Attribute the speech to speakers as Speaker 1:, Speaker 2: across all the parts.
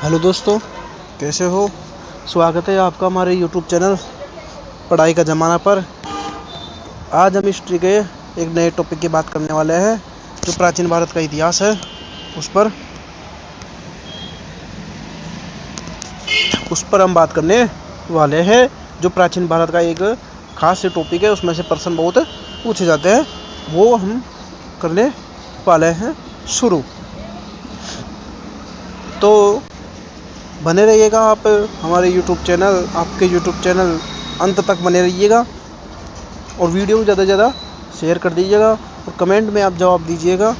Speaker 1: Hello दोस्तों, कैसे हो। स्वागत है आपका हमारे यूट्यूब चैनल पढ़ाई का ज़माना पर। आज हम हिस्ट्री के एक नए टॉपिक की बात करने वाले हैं जो प्राचीन भारत का इतिहास है। उस पर हम बात करने वाले हैं। जो प्राचीन भारत का एक खास से टॉपिक है, उसमें से प्रश्न बहुत पूछे जाते हैं, वो हम करने वाले हैं शुरू। तो बने रहिएगा आप हमारे आपके यूट्यूब चैनल अंत तक बने रहिएगा और वीडियो को ज़्यादा से ज़्यादा शेयर कर दीजिएगा और कमेंट में आप जवाब दीजिएगा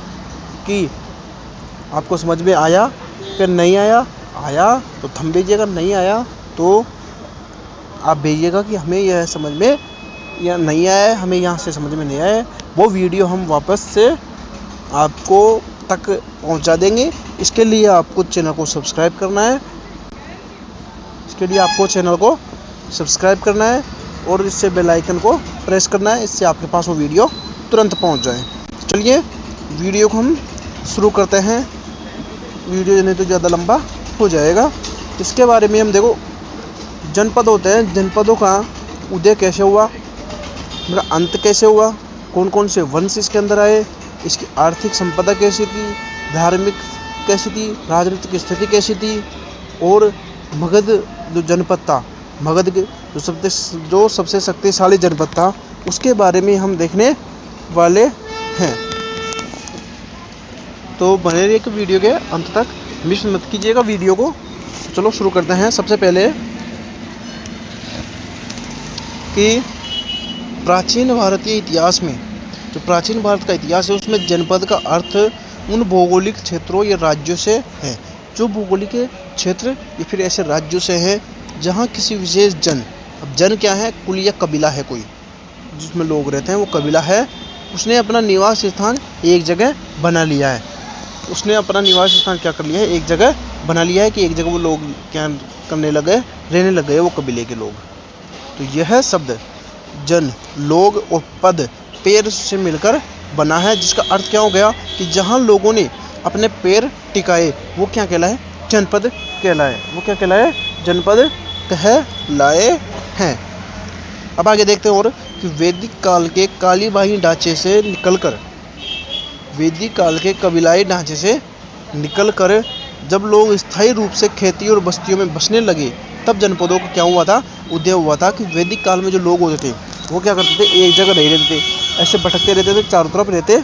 Speaker 1: कि आपको समझ में आया कि नहीं आया। आया तो थंब भेजिएगा, नहीं आया तो आप भेजिएगा कि हमें यह समझ में या नहीं आया है, हमें यहाँ से समझ में नहीं आया है। वो वीडियो हम वापस से आपको तक पहुँचा देंगे। इसके लिए आपको चैनल को सब्सक्राइब करना है और इससे बेल आइकन को प्रेस करना है। इससे आपके पास वो वीडियो तुरंत पहुंच जाए। चलिए वीडियो को हम शुरू करते हैं। वीडियो नहीं तो ज़्यादा लंबा हो जाएगा। इसके बारे में हम देखो, जनपद होते हैं, जनपदों का उदय कैसे हुआ, अंत कैसे हुआ, कौन कौन से वंश इसके अंदर आए, इसकी आर्थिक संपदा कैसी थी, धार्मिक कैसी थी, राजनीतिक स्थिति कैसी थी, और मगध जो जनपद था, मगध के जो सबसे शक्तिशाली जनपद था, उसके बारे में हम देखने वाले हैं। तो बने रहिए वीडियो के अंत तक, मिस मत कीजिएगा वीडियो को। चलो शुरू करते हैं। सबसे पहले कि प्राचीन भारतीय इतिहास में, जो प्राचीन भारत का इतिहास है, उसमें जनपद का अर्थ उन भौगोलिक क्षेत्रों या राज्यों से है जो भौगोलिक क्षेत्र या फिर ऐसे राज्यों से है जहाँ किसी विशेष अब जन क्या है, कुल या कबीला है, कोई जिसमें लोग रहते हैं वो कबीला है, उसने अपना निवास स्थान एक जगह बना लिया है। क्या कर लिया है, एक जगह बना लिया है कि एक जगह वो लोग क्या करने लगे, रहने लग गए वो कबीले के लोग। तो यह शब्द जन, लोग और पद पैर से मिलकर बना है, जिसका अर्थ क्या हो गया कि जहाँ लोगों ने अपने पैर टिकाए वो क्या कहलाए, जनपद कहलाए। जनपद कहलाए हैं। अब आगे देखते हैं और कि वैदिक काल के कालीबाही ढांचे से निकलकर, वैदिक काल के कबीलाई ढांचे से निकलकर जब लोग स्थायी रूप से खेती और बस्तियों में बसने लगे, तब जनपदों का क्या हुआ था, उदय हुआ था। कि वैदिक काल में जो लोग होते थे वो क्या करते थे, एक जगह नहीं रहते थे, ऐसे भटकते रहते थे, चारों तरफ रहते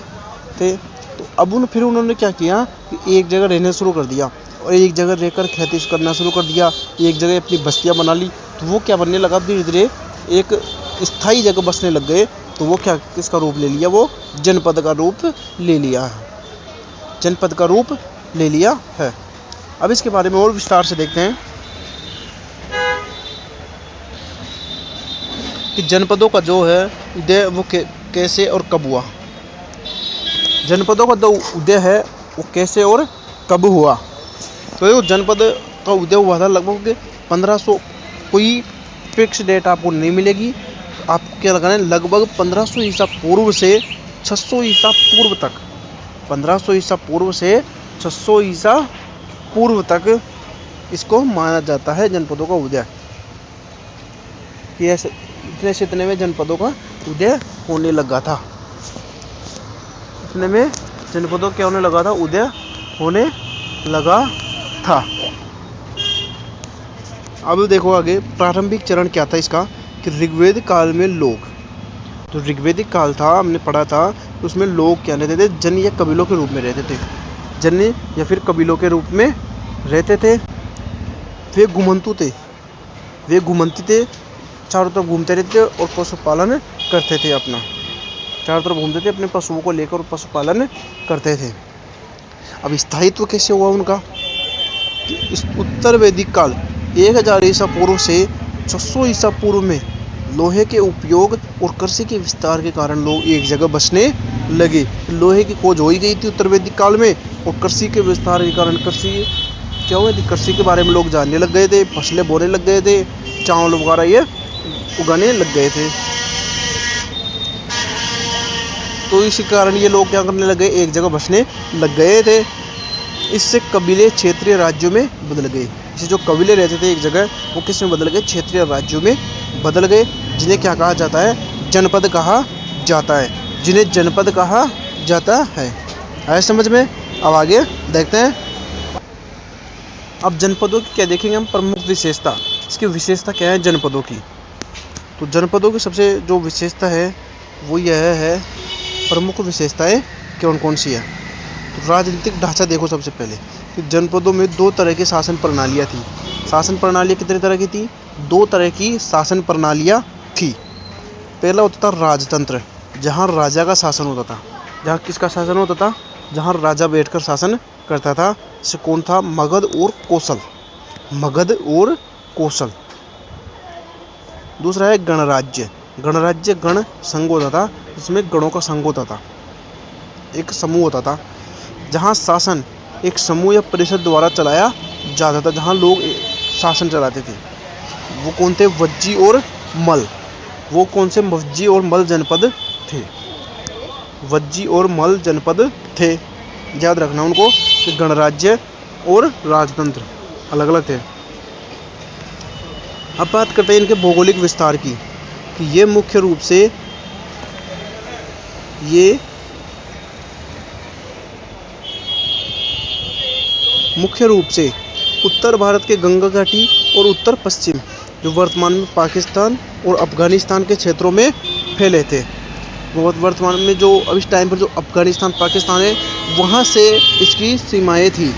Speaker 1: थे। तो अब फिर उन्होंने क्या किया कि एक जगह रहना शुरू कर दिया और एक जगह रहकर खेती करना शुरू कर दिया, एक जगह अपनी बस्तियां बना ली। तो वो क्या बनने लगा, धीरे धीरे एक स्थायी जगह बसने लग गए। तो वो क्या किसका रूप ले लिया, वो जनपद का रूप ले लिया है। अब इसके बारे में और विस्तार से देखते हैं कि जनपदों का जो है उदय वो कैसे और कब हुआ। जनपदों का जो उदय है वो कैसे और कब हुआ। तो जनपद का उदय हुआ था लगभग 1500, कोई फिक्स डेट आपको नहीं मिलेगी। आपको क्या लगाना है, लगभग 1500 ईसा पूर्व से 600 ईसा पूर्व तक, 1500 ईसा पूर्व से 600 ईसा पूर्व तक इसको माना जाता है जनपदों का उदय। कि ऐसे इतने से इतने में जनपदों का उदय होने लगा था। अब देखो आगे प्रारंभिक चरण क्या था इसका, कि ऋग्वेद काल में लोग, जो ऋग्वेदिक काल था हमने पढ़ा था, उसमें लोग क्या रहते थे, जन या कबीलों के रूप में रहते थे, जन या फिर कबीलों के रूप में रहते थे। वे घुमंतु थे, चारों तरफ घूमते रहते थे और पशुपालन करते थे, अपने पशुओं को लेकर पशुपालन करते थे। अब स्थायित्व कैसे हुआ उनका, इस उत्तर वैदिक काल 1000 ईसा पूर्व से 600 ईसा पूर्व में लोहे के उपयोग और कृषि के विस्तार के कारण लोग एक जगह बसने लगे। लोहे की खोज हो ही गई थी उत्तर वैदिक काल में, और कृषि के विस्तार के कारण कृषि के बारे में लोग जानने लग गए थे, फसलें बोने लग गए थे, चावल वगैरह ये उगाने लग गए थे। तो इसी कारण ये लोग क्या करने लगे, एक जगह बसने लग गए थे। इससे कबीले क्षेत्रीय राज्यों में बदल गए। जैसे जो कबीले रहते थे एक जगह, वो किस में बदल गए? क्षेत्रीय राज्यों में बदल गए, जिन्हें क्या कहा जाता है? जनपद कहा जाता है, जिन्हें जनपद कहा जाता है। आया समझ में? अब आगे देखते हैं। अब जनपदों की क्या देखेंगे हम? प्रमुख विशेषता। इसकी विशेषता क्या है जनपदों की? तो जनपदों की सबसे जो विशेषता है वो यह है, प्रमुख विशेषताएं कौन कौन सी है? तो राजनीतिक ढांचा देखो सबसे पहले कि जनपदों में दो तरह की शासन प्रणालियाँ थी। शासन प्रणालियाँ कितने तरह की थी? दो तरह की शासन प्रणालियाँ थी। पहला होता था राजतंत्र, जहाँ राजा का शासन होता था। जहाँ किसका शासन होता था? जहाँ राजा बैठकर शासन करता था। से कौन था? मगध और कौशल। मगध और कौशल। दूसरा है गणराज्य। गणराज्य गण संघ होता था, इसमें गणों का संघ होता था, एक समूह होता था, जहाँ शासन एक समूह या परिषद द्वारा चलाया जाता था, जहाँ लोग शासन चलाते थे। वो कौन थे? वज्जी और मल। वो कौन से? वज्जी और मल जनपद थे। वज्जी और मल जनपद थे, याद रखना उनको कि गणराज्य और राजतंत्र अलग अलग थे। अब बात करते हैं इनके भौगोलिक विस्तार की, कि ये मुख्य रूप से उत्तर भारत के गंगा घाटी और उत्तर पश्चिम, जो वर्तमान में पाकिस्तान और अफगानिस्तान के क्षेत्रों में फैले थे। वर्तमान में जो अब इस टाइम पर जो अफगानिस्तान पाकिस्तान है, वहाँ से इसकी सीमाएं थी,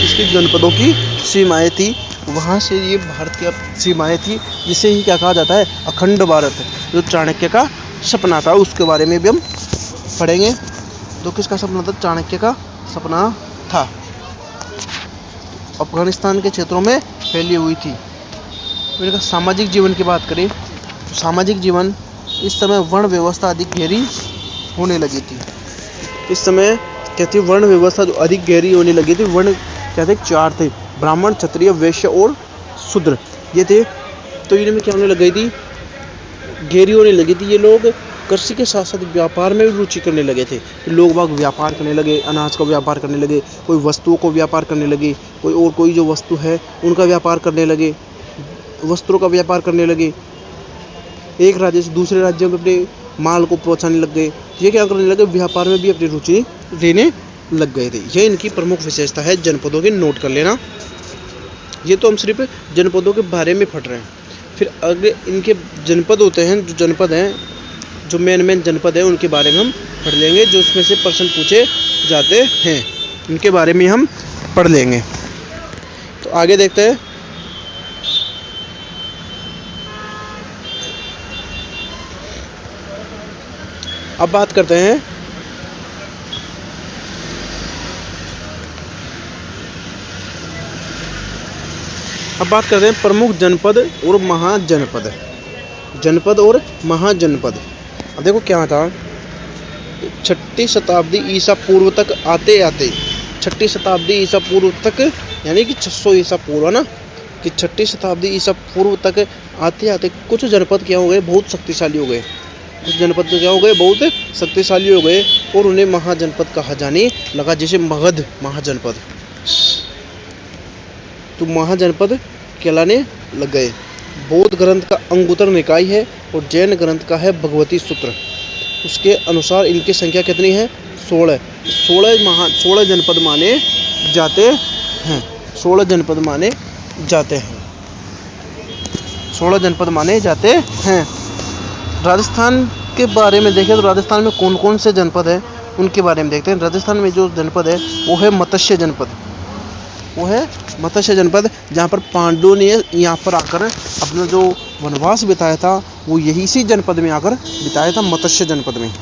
Speaker 1: इसकी जनपदों की सीमाएं थी, वहाँ से ये भारत की सीमाएं थी, जिसे ही क्या कहा जाता है? अखंड भारत। जो चाणक्य का सपना था, उसके बारे में भी हम पढ़ेंगे। तो किसका सपना था? चाणक्य का सपना था। अफगानिस्तान के क्षेत्रों में फैली हुई थी। तो इनका सामाजिक जीवन की बात करें तो सामाजिक जीवन इस समय वर्ण व्यवस्था अधिक गहरी होने लगी थी। इस समय क्या थी? वर्ण व्यवस्था जो अधिक गहरी होने लगी थी। वर्ण क्या थे? चार थे, ब्राह्मण, क्षत्रिय, वैश्य और शूद्र, ये थे। तो इनमें क्या होने लग गई थी? गहरी होने लगी थी। ये लोग कृषि के साथ साथ व्यापार में भी रुचि करने लगे थे। लोग बाग व्यापार करने लगे, अनाज का व्यापार करने लगे, कोई वस्तुओं को व्यापार करने लगे, कोई जो वस्तु है उनका व्यापार करने लगे, वस्त्रों का व्यापार करने लगे। एक राज्य से दूसरे राज्यों में अपने माल को पहुंचाने लग गए। ये क्या करने लगे? व्यापार में भी अपनी रुचि लेने लग गए थे। ये इनकी प्रमुख विशेषता है जनपदों की, नोट कर लेना। ये तो हम सिर्फ जनपदों के बारे में पढ़ रहे हैं। फिर अगले इनके जनपद होते हैं, जो जनपद हैं, जो मेन जनपद है, उनके बारे में हम पढ़ लेंगे, जो उसमें से प्रश्न पूछे जाते हैं, उनके बारे में हम पढ़ लेंगे। तो आगे देखते हैं। अब बात करते हैं प्रमुख जनपद और महाजनपद। जनपद और महाजनपद। अब देखो क्या था, 6वीं शताब्दी ईसा पूर्व तक आते 6वीं शताब्दी ईसा पूर्व तक, यानी कि 600 ईसा पूर्व ना, कि 6वीं शताब्दी ईसा पूर्व तक आते कुछ जनपद क्या हो गए? बहुत शक्तिशाली हो गए। कुछ जनपद तो क्या हो गए? बहुत शक्तिशाली हो गए और उन्हें महाजनपद कहा जाने लगा। जैसे मगध महाजनपद, तो महाजनपद कहलाने लग गए। बौद्ध ग्रंथ का अंगुत्तर निकाय है और जैन ग्रंथ का है भगवती सूत्र। उसके अनुसार इनकी संख्या कितनी है? 16। 16 जनपद माने जाते हैं। 16 जनपद माने जाते हैं। 16 जनपद माने जाते हैं। राजस्थान के बारे में देखें तो राजस्थान में कौन कौन से जनपद हैं, उनके बारे में देखते हैं। राजस्थान में जो जनपद है वो है मत्स्य जनपद। वो है मत्स्य जनपद, जहाँ पर पांडवों ने यहाँ पर आकर अपना जो वनवास बिताया था वो यही सी जनपद में आकर बिताया था, मत्स्य जनपद में।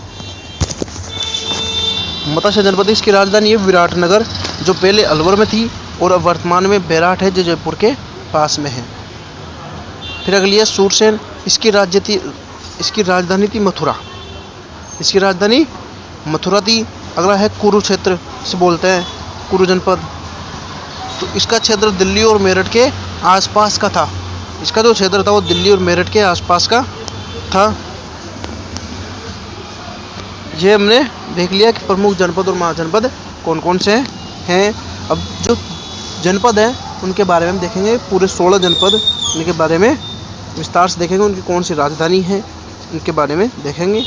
Speaker 1: मत्स्य जनपद, इसकी राजधानी है विराटनगर, जो पहले अलवर में थी और अब वर्तमान में बैराट है, जो जयपुर के पास में है। फिर अगली है सूरसेन, इसकी राजधानी थी मथुरा। इसकी राजधानी मथुरा थी। अगला है कुरुक्षेत्र, से बोलते हैं कुरु जनपद। तो इसका क्षेत्र दिल्ली और मेरठ के आसपास का था। इसका जो क्षेत्र था वो दिल्ली और मेरठ के आसपास का था। ये हमने देख लिया कि प्रमुख जनपद और महाजनपद कौन कौन से हैं। अब जो जनपद है उनके बारे में हम देखेंगे, पूरे 16 जनपद उनके बारे में विस्तार से देखेंगे, उनकी कौन सी राजधानी है उनके बारे में देखेंगे।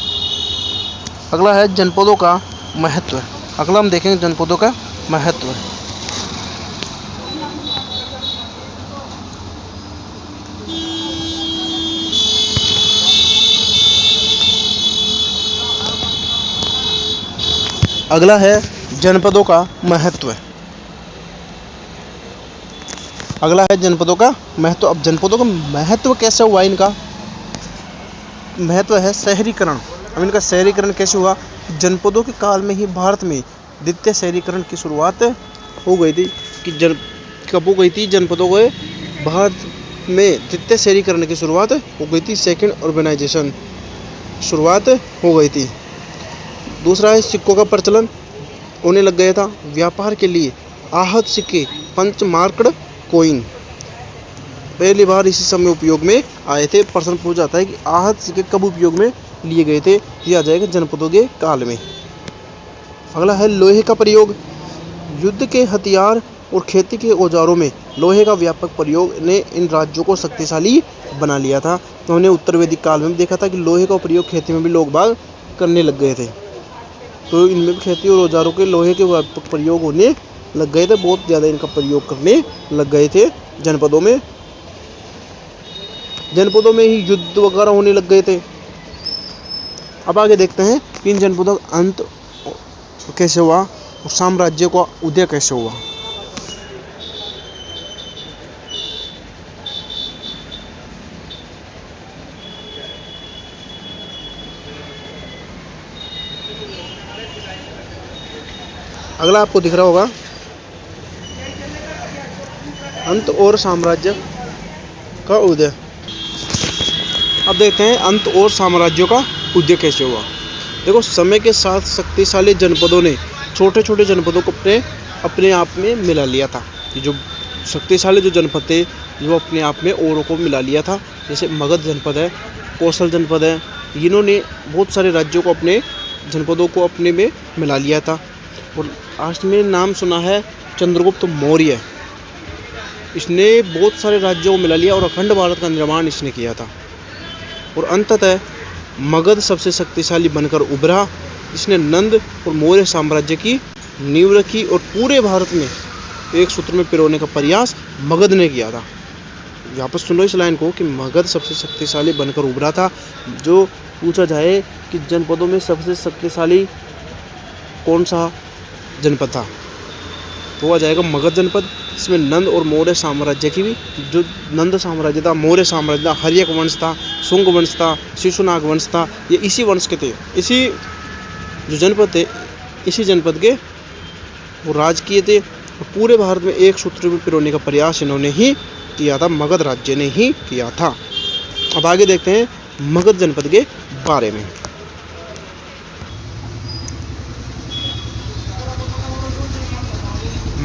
Speaker 1: अगला है जनपदों का महत्व। अगला हम देखेंगे जनपदों का महत्व। अगला है जनपदों का महत्व। अगला है जनपदों का महत्व। अब जनपदों का महत्व कैसे हुआ, इनका महत्व है शहरीकरण। अब इनका शहरीकरण कैसे हुआ? जनपदों के काल में ही भारत में द्वितीय शहरीकरण की शुरुआत हो गई थी। कि कब हो गई थी? जनपदों के भारत में द्वितीय शहरीकरण की शुरुआत हो गई थी, सेकेंड अर्बनाइजेशन शुरुआत हो गई थी। दूसरा है सिक्कों का प्रचलन होने लग गया था। व्यापार के लिए आहत सिक्के पंचमार्कड कॉइन पहली बार इसी समय उपयोग में आए थे। प्रश्न पूछा जाता है कि आहत सिक्के कब उपयोग में लिए गए थे? ये आ जाएगा जनपदों के काल में। अगला है लोहे का प्रयोग। युद्ध के हथियार और खेती के औजारों में लोहे का व्यापक प्रयोग ने इन राज्यों को शक्तिशाली बना लिया था। तो हमने उत्तर वैदिक काल में देखा था कि लोहे का प्रयोग खेती में भी लोग बाग करने लग गए थे। तो इनमें भी खेती और औजारों के लोहे के व्यापक प्रयोग होने लग गए थे, बहुत ज़्यादा इनका प्रयोग करने लग गए थे जनपदों में। जनपदों में ही युद्ध वगैरह होने लग गए थे। अब आगे देखते हैं कि इन जनपदों का अंत कैसे हुआ और साम्राज्य का उदय कैसे हुआ। अगला आपको दिख रहा होगा अंत और साम्राज्य का उदय। अब देखते हैं अंत और साम्राज्यों का उदय कैसे हुआ। देखो, समय के साथ शक्तिशाली जनपदों ने छोटे छोटे जनपदों को अपने आप में मिला लिया था। जो शक्तिशाली जो जनपद थे वो अपने आप में औरों को मिला लिया था। जैसे मगध जनपद है, कौशल जनपद है, इन्होंने बहुत सारे राज्यों को अपने जनपदों को अपने में मिला लिया था। और लास्ट में नाम सुना है चंद्रगुप्त मौर्य। इसने बहुत सारे राज्यों को मिला लिया और अखंड भारत का निर्माण इसने किया था। और अंततः मगध सबसे शक्तिशाली बनकर उभरा। इसने नंद और मौर्य साम्राज्य की नींव रखी और पूरे भारत में एक सूत्र में पिरोने का प्रयास मगध ने किया था। यहाँ पर सुनो इस लाइन को कि मगध सबसे शक्तिशाली बनकर उभरा था। जो पूछा जाए कि जनपदों में सबसे शक्तिशाली कौन सा जनपद था, तो आ जाएगा मगध जनपद। इसमें नंद और मौर्य साम्राज्य की भी, जो नंद साम्राज्य था, मौर्य साम्राज्य था, हर्यक वंश था, शुंग वंश था, शिशुनाग वंश था, ये इसी वंश के थे। इसी जो जनपद थे, इसी जनपद के वो राज किए थे। और पूरे भारत में एक सूत्र में पिरोने का प्रयास इन्होंने ही किया था, मगध राज्य ने ही किया था। अब आगे देखते हैं मगध जनपद के बारे में।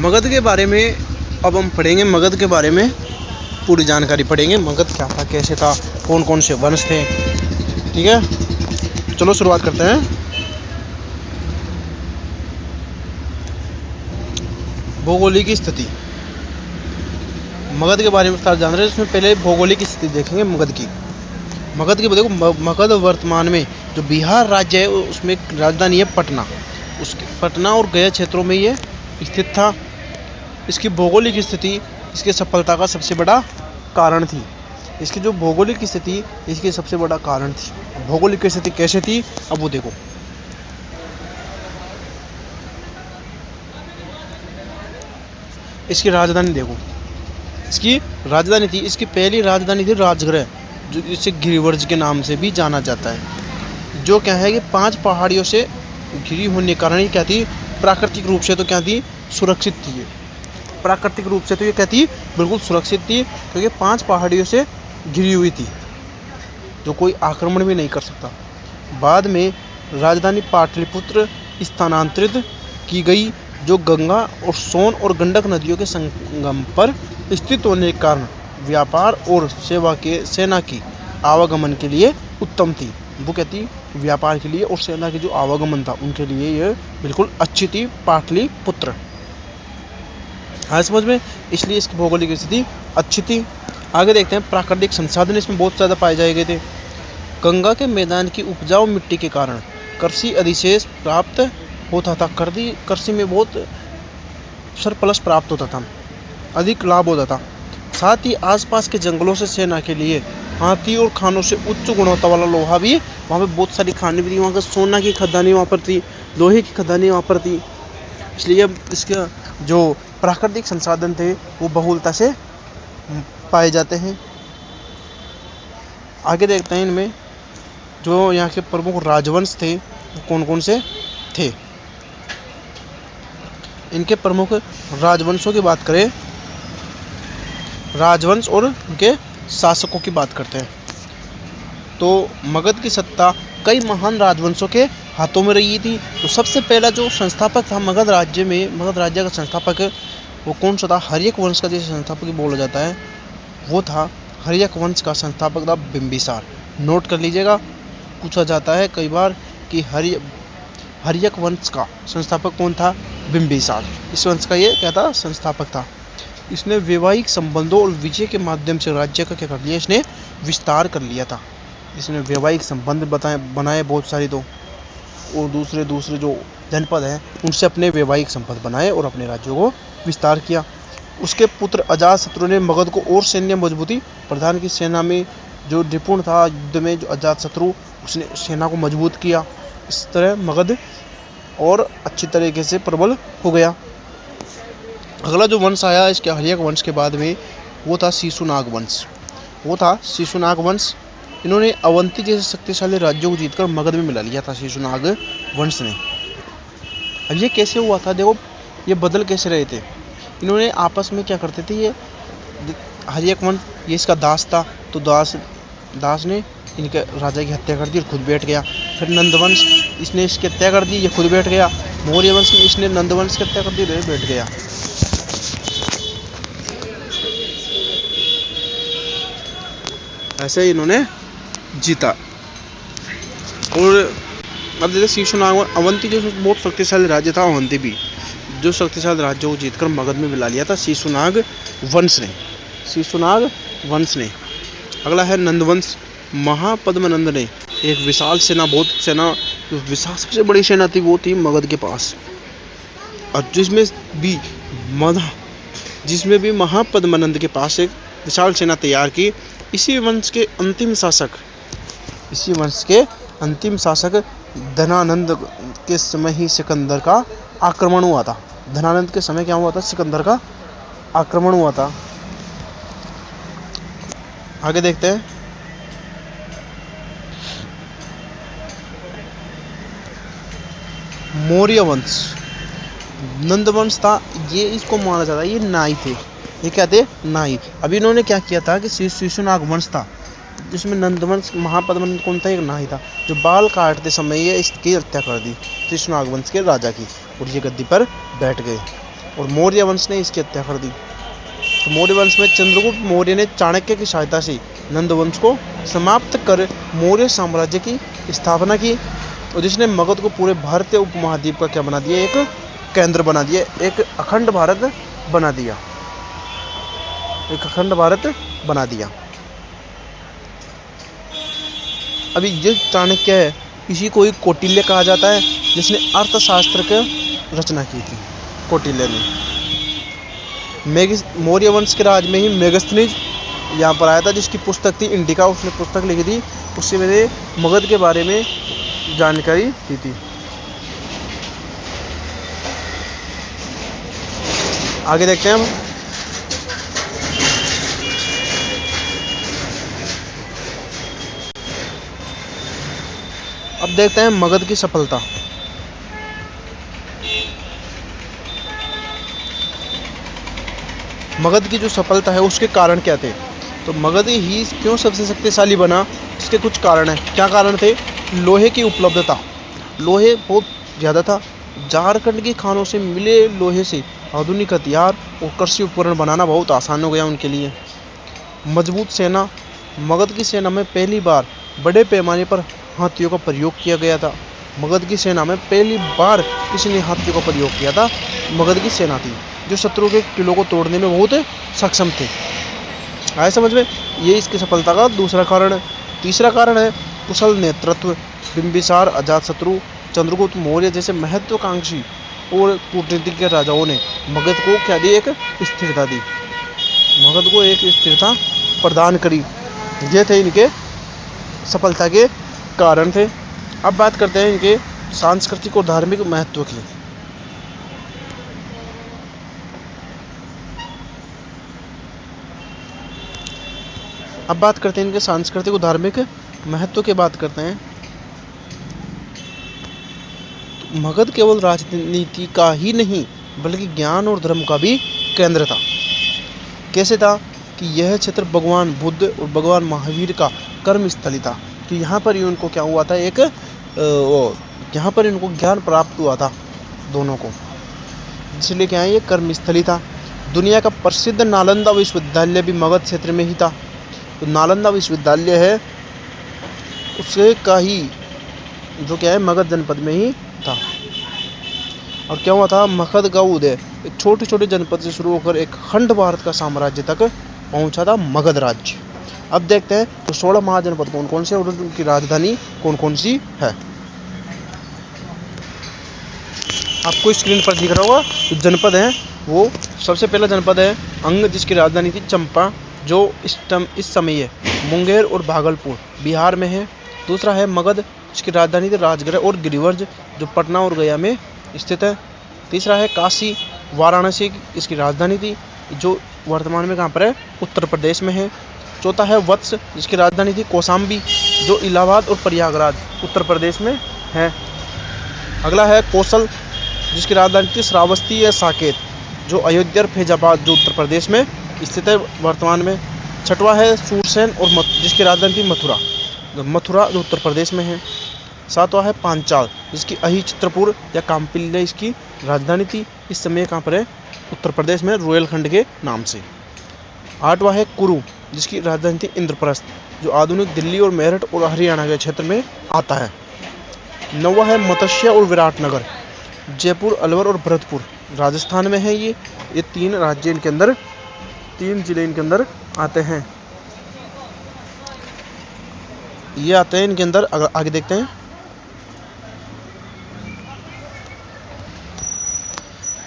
Speaker 1: मगध के बारे में अब हम पढ़ेंगे। मगध के बारे में पूरी जानकारी पढ़ेंगे। मगध क्या था, कैसे था, कौन कौन से वंश थे। ठीक है, चलो शुरुआत करते हैं। भौगोलिक स्थिति। मगध के बारे में विस्तार जान रहे हैं। इसमें पहले भौगोलिक स्थिति देखेंगे मगध की। मगध की देखो, मगध वर्तमान में जो बिहार राज्य है उसमें राजधानी है पटना। उसके पटना और गया क्षेत्रों में ये स्थित था। इसकी भौगोलिक स्थिति इसकी सफलता का सबसे बड़ा कारण थी। इसकी जो भौगोलिक स्थिति इसकी सबसे बड़ा कारण थी। भौगोलिक स्थिति कैसे थी, अब वो देखो। इसकी राजधानी देखो, इसकी राजधानी थी, इसकी पहली राजधानी थी राजगृह, जो इसे गिरिवर्ज के नाम से भी जाना जाता है। जो क्या है कि 5 पहाड़ियों से घिरी होने के कारण ये क्या थी, प्राकृतिक रूप से तो क्या थी, सुरक्षित थी। ये प्राकृतिक रूप से तो ये क्या थी, बिल्कुल सुरक्षित थी, क्योंकि 5 पहाड़ियों से घिरी हुई थी, जो कोई आक्रमण भी नहीं कर सकता। बाद में राजधानी पाटलिपुत्र स्थानांतरित की गई, जो गंगा और सोन और गंडक नदियों के संगम पर स्थित होने के कारण व्यापार और सेना की आवागमन के लिए उत्तम थी। वो कहती व्यापार के लिए और सेना के जो आवागमन था उनके लिए यह बिल्कुल अच्छी थी, पाटलिपुत्र। हाँ समझ में, इसलिए इसकी भौगोलिक स्थिति अच्छी थी। आगे देखते हैं, प्राकृतिक संसाधन इसमें बहुत ज़्यादा पाए जाए गए थे। गंगा के मैदान की उपजाऊ मिट्टी के कारण कृषि अधिशेष प्राप्त होता था। कृषि में बहुत सरप्लस प्राप्त होता था, अधिक लाभ होता था। साथ ही आसपास के जंगलों से सेना के लिए हाथी और खानों से उच्च गुणवत्ता वाला लोहा भी, वहाँ पे बहुत सारी खानें भी थी। वहाँ का सोना की खदानें वहाँ पर थी, लोहे की खदानें वहाँ पर थी। इसलिए इसका जो प्राकृतिक संसाधन थे वो बहुलता से पाए जाते हैं। आगे देखते हैं इनमें जो यहाँ के प्रमुख राजवंश थे वो कौन कौन से थे। इनके प्रमुख राजवंशों की बात करें, राजवंश और उनके शासकों की बात करते हैं, तो मगध की सत्ता कई महान राजवंशों के हाथों में रही थी। तो सबसे पहला जो संस्थापक था मगध राज्य में, मगध राज्य का संस्थापक वो कौन सा था? हर्यक वंश का जैसे संस्थापक बोला जाता है वो था, हर्यक वंश का संस्थापक था बिंबिसार। नोट कर लीजिएगा, पूछा जाता है कई बार कि हर्यक वंश का संस्थापक कौन था? बिंबिसार। इस वंश का ये क्या था? संस्थापक था। इसने वैवाहिक संबंधों और विजय के माध्यम से राज्य का क्या कर लिया? इसने विस्तार कर लिया था। इसने वैवाहिक संबंध बनाए बहुत सारी, तो और दूसरे जो जनपद हैं उनसे अपने वैवाहिक संबंध बनाए और अपने राज्यों को विस्तार किया। उसके पुत्र अजातशत्रु ने मगध को और सैन्य मजबूती प्रदान की। सेना में जो निपुण था युद्ध में, जो अजातशत्रु, उसने सेना को मजबूत किया। इस तरह मगध और अच्छी तरीके से प्रबल हो गया। अगला जो वंश आया इसके हर्यक वंश के बाद में वो था शिशुनाग वंश। इन्होंने अवंती जैसे शक्तिशाली राज्यों को जीतकर मगध में मिला लिया था शिशुनाग वंश ने। अब ये कैसे हुआ था? देखो ये बदल कैसे रहे थे। इन्होंने आपस में क्या करते थे, ये हर्यक वंश ये इसका दास था, तो दास ने इनके राजा की हत्या कर दी और खुद बैठ गया। फिर नंदवंश, इसने इसकी हत्या कर दी, ये खुद बैठ गया। मौर्य वंश में इसने नंदवंश की हत्या कर दी, ये बैठ गया। ऐसे ही इन्होंने जीता। और अब देखिए शिशुनाग, अवंती जो बहुत शक्तिशाली राज्य था, अवंती भी जो शक्तिशाली राज्यों को जीतकर मगध में मिला लिया था शिशुनाग वंश ने। अगला है नंदवंश। महापद्मनंद ने एक विशाल सेना, सबसे बड़ी सेना थी वो थी मगध के पास, और जिसमें भी महापद्मनंद के पास एक विशाल सेना तैयार की। इसी वंश के अंतिम शासक धनानंद के समय ही सिकंदर का आक्रमण हुआ था। धनानंद के समय क्या हुआ था? सिकंदर का आक्रमण हुआ था। आगे देखते हैं, मौर्य वंश। नंदवंश था, ये इसको माना जाता है ये नाई थे। ये क्या थे? नाई। अभी इन्होंने क्या किया था कि शिशुनाग वंश था जिसमें नंदवंश, महापद्मनंद कौन था? एक नाई था, जो बाल काटते समय ये इसकी हत्या कर दी शिशुनाग वंश के राजा की, और ये गद्दी पर बैठ गए। और मौर्य वंश ने इसकी हत्या कर दी। तो मौर्य वंश में चंद्रगुप्त मौर्य ने चाणक्य की सहायता से नंदवंश को समाप्त कर मौर्य साम्राज्य की स्थापना की, और जिसने मगध को पूरे भारतीय उपमहाद्वीप का क्या बना दिया? एक केंद्र बना दिया, एक अखंड भारत बना दिया। अभी ये चाणक्य है, इसी को ही कौटिल्य कहा जाता है, जिसने अर्थशास्त्र की रचना की थी। कौटिल्य ने मौर्य वंश के राज में ही मेगस्थनीज यहाँ पर आया था, जिसकी पुस्तक थी इंडिका, उसने पुस्तक लिखी थी, उससे मैंने मगध के बारे में जानकारी दी थी। आगे देखते हैं हम, अब देखते हैं मगध की सफलता। मगध की जो सफलता है उसके कारण क्या थे? तो मगध ही क्यों सबसे शक्तिशाली बना, इसके कुछ कारण हैं। क्या कारण थे? लोहे की उपलब्धता, लोहे बहुत ज़्यादा था। झारखंड की खानों से मिले लोहे से आधुनिक हथियार और कृषि उपकरण बनाना बहुत आसान हो गया उनके लिए। मजबूत सेना, मगध की सेना में पहली बार बड़े पैमाने पर हाथियों का प्रयोग किया गया था। मगध की सेना में पहली बार किसी ने हाथियों का प्रयोग किया था, मगध की सेना थी जो शत्रु के किलों को तोड़ने में बहुत सक्षम थे। आए समझ में? ये इसकी सफलता का दूसरा कारण। तीसरा कारण है कुशल नेतृत्व। बिंबिसार, अजातशत्रु, चंद्रगुप्त मौर्य जैसे महत्वाकांक्षी और कूटनीतिज्ञ राजाओं ने मगध को क्या दी? एक स्थिरता दी, मगध को एक स्थिरता प्रदान करी। ये थे इनके सफलता के कारण थे। अब बात करते हैं इनके सांस्कृतिक और धार्मिक महत्व की। अब बात करते हैं इनके सांस्कृतिक और धार्मिक महत्व की बात करते हैं। तो मगध केवल राजनीति का ही नहीं बल्कि ज्ञान और धर्म का भी केंद्र था। कैसे था? कि यह क्षेत्र भगवान बुद्ध और भगवान महावीर का कर्म स्थली था। तो यहाँ पर ही उनको क्या हुआ था? यहाँ पर इनको ज्ञान प्राप्त हुआ था दोनों को, इसलिए क्या है? ये कर्म स्थली था। दुनिया का प्रसिद्ध नालंदा विश्वविद्यालय भी मगध क्षेत्र में ही था। तो नालंदा विश्वविद्यालय है उससे का ही जो क्या है मगध जनपद में ही था। और क्या हुआ था? मगध का उदय एक छोटे छोटे जनपद से शुरू होकर एक खंड भारत का साम्राज्य तक पहुंचा था मगध राज्य। अब देखते हैं तो 16 महाजनपद कौन कौन से और उनकी राजधानी कौन कौन सी है। आपको स्क्रीन पर दिख रहा होगा तो जनपद है वो सबसे पहला जनपद है अंग, जिसकी राजधानी थी चंपा, जो इस समय मुंगेर और भागलपुर बिहार में है। दूसरा है मगध, जिसकी राजधानी थी राजगृह और गिरिवर्ज, जो पटना और गया में स्थित है। तीसरा है काशी, वाराणसी इसकी राजधानी थी, जो वर्तमान में कहाँ पर है? उत्तर प्रदेश में है। चौथा है वत्स, जिसकी राजधानी थी कौशाम्बी, जो इलाहाबाद और प्रयागराज उत्तर प्रदेश में है। अगला है कौशल, जिसकी राजधानी थी श्रावस्ती या साकेत, जो अयोध्या और फैजाबाद जो उत्तर प्रदेश में स्थित है वर्तमान में। छठवां है सूरसेन और जिसकी राजधानी थी मथुरा जो उत्तर प्रदेश में है। सातवां है पांचाल, जिसकी अहिचित्रपुर या काम्पिल्य इसकी राजधानी थी, इस समय कहाँ पर है? उत्तर प्रदेश में रोहिलखंड के नाम से। आठवां है कुरु, जिसकी राजधानी थी इंद्रप्रस्थ, जो आधुनिक दिल्ली और मेरठ और हरियाणा के क्षेत्र में आता है। नौवां है मत्स्य और विराटनगर, जयपुर, अलवर और भरतपुर राजस्थान में है। ये तीन राज्य इनके अंदर, 3 जिले इनके अंदर आते हैं। ये आते हैं इनके अंदर। अगर आगे देखते हैं,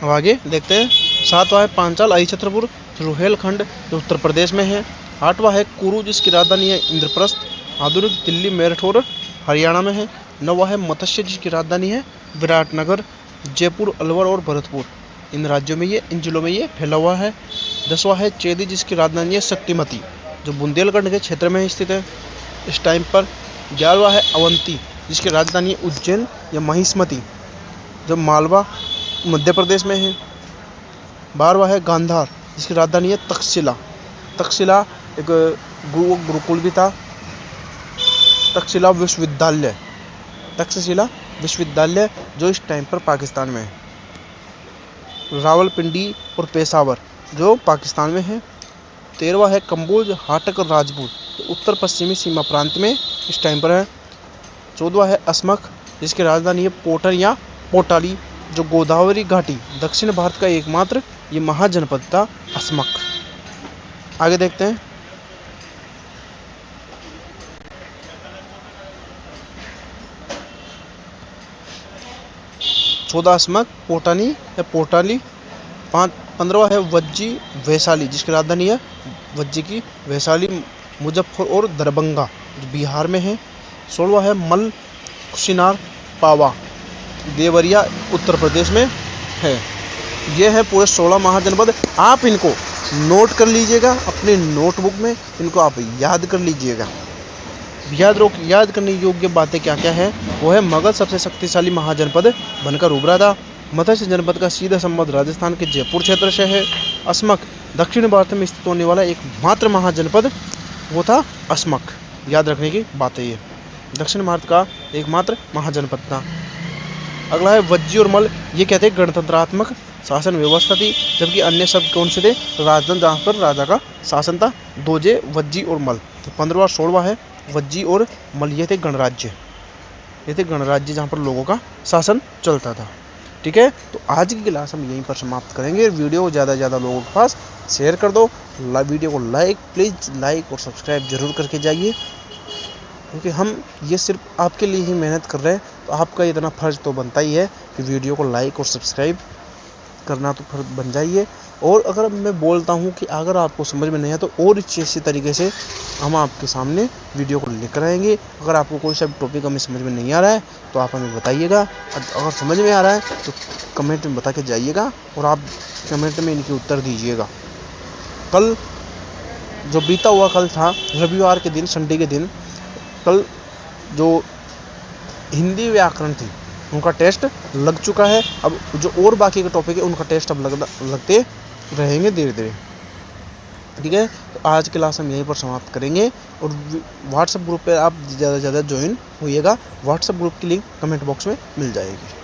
Speaker 1: अब आगे देखते हैं। 7वां है पांचाल, अहिछत्रपुर, रोहिलखंड जो उत्तर प्रदेश में है। 8वां है कुरु, जिसकी राजधानी है इंद्रप्रस्थ, आधुनिक दिल्ली, मेरठ और हरियाणा में है। 9वां है मत्स्य, जिसकी राजधानी है विराटनगर, जयपुर, अलवर और भरतपुर इन राज्यों में इन जिलों में ये फैला हुआ है। 10वां है चेदी, जिसकी राजधानी है शक्तिमती, जो बुंदेलखंड के क्षेत्र में स्थित है इस टाइम पर। 11वां है अवंती, जिसकी राजधानी है उज्जैन या महिष्मती, जो मालवा मध्य प्रदेश में है। 12वां है गांधार, जिसकी राजधानी है तक्षशिला एक गुरुकुल भी था। तक्षशिला विश्वविद्यालय जो इस टाइम पर पाकिस्तान में है। रावलपिंडी और पेशावर जो पाकिस्तान में है। 13वां है कंबोज, हाटक और राजपूत, तो उत्तर पश्चिमी सीमा प्रांत में इस टाइम पर है। 14वां है असमख, जिसकी राजधानी है पोटर या पोटाली, जो गोदावरी घाटी दक्षिण भारत का एकमात्र ये महाजनपद था असमख। आगे देखते हैं। चौदह असमख, पोटानी या पोटाली। 15वां है वज्जी वैशाली, जिसकी राजधानी है वज्जी की वैशाली, मुजफ्फर और दरभंगा जो बिहार में है। 16वां है मल, कुशीनार, पावा, देवरिया उत्तर प्रदेश में है। ये है पूरे 16 महाजनपद। आप इनको नोट कर लीजिएगा अपने नोटबुक में, इनको आप याद कर लीजिएगा। याद करने योग्य बातें क्या क्या है वो है मगध सबसे शक्तिशाली महाजनपद बनकर उभरा था। मत्स्य जनपद का सीधा संबंध राजस्थान के जयपुर क्षेत्र से है। असमख दक्षिण भारत में स्थित होने वाला एकमात्र महाजनपद वो था असमख। याद रखने की बात है, ये दक्षिण भारत का एकमात्र महाजनपद था। अगला है वज्जी और मल, ये कहते हैं गणतंत्रात्मक शासन व्यवस्था थी, जबकि अन्य शब्द कौन से थे? राजधानी जहाँ पर राजा का शासन था, दोजे वज्जी और मल। तो 15वां 16वां है वज्जी और मल, ये थे गणराज्य जहाँ पर लोगों का शासन चलता था। ठीक है, तो आज की क्लास हम यहीं पर समाप्त करेंगे। वीडियो को ज़्यादा से ज़्यादा लोगों के पास शेयर कर दो। वीडियो को प्लीज़ लाइक और सब्सक्राइब जरूर करके जाइए, क्योंकि हम ये सिर्फ आपके लिए ही मेहनत कर रहे हैं। तो आपका इतना फ़र्ज तो बनता ही है कि वीडियो को लाइक और सब्सक्राइब करना तो फर्ज बन जाइए। और अगर मैं बोलता हूँ कि अगर आपको समझ में नहीं आया तो और इसी तरीके से हम आपके सामने वीडियो को लेकर आएंगे। अगर आपको कोई सा टॉपिक हमें समझ में नहीं आ रहा है तो आप हमें बताइएगा, अगर समझ में आ रहा है तो कमेंट में बता के जाइएगा और आप कमेंट में इनके उत्तर दीजिएगा। कल जो बीता हुआ कल था रविवार के दिन, संडे के दिन, कल जो हिंदी व्याकरण थी उनका टेस्ट लग चुका है। अब जो और बाकी के टॉपिक है उनका टेस्ट अब लगते रहेंगे धीरे धीरे। ठीक है, तो आज क्लास हम यहीं पर समाप्त करेंगे। और व्हाट्सएप ग्रुप पे आप ज़्यादा से ज़्यादा ज्वाइन होइएगा। व्हाट्सएप ग्रुप की लिंक कमेंट बॉक्स में मिल जाएगी।